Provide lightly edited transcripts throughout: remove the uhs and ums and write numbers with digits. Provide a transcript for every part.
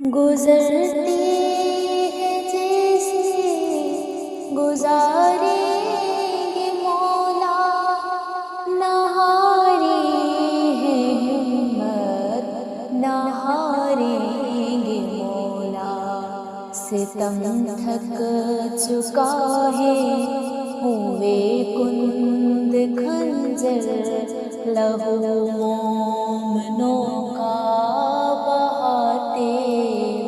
گزرتی ہے جیسے گزاریں گے مولا، نہ ہاری ہے ہمت نہ ہاریں گے مولا، ستم تھک چکا ہے ہوئے کند خنجر، لہو مومنوں کا بہاتے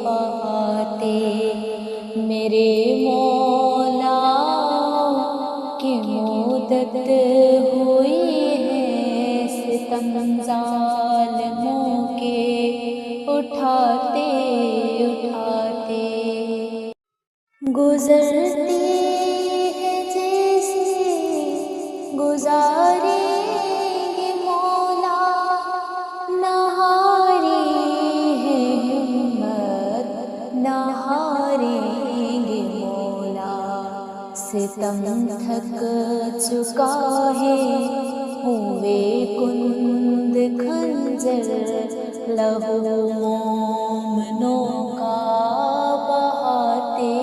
بہاتے، میرے مولا کی مدت ہوئی ہے، ستم ظالموں کے اٹھاتے اٹھاتے، گزرتی ہے جیسے گزاریں گے مولا، نہ ہاری ہے ہمت نہ ہاریں گے مولا، ستم تھک چکا ہے ہوئے کند خنجر، لہو مومنوں کا بہاتے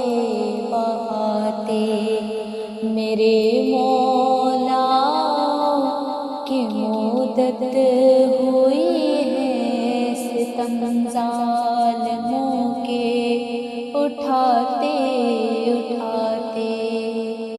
بہاتے، میرے مولا کی مدت ہوئی ہے، ستم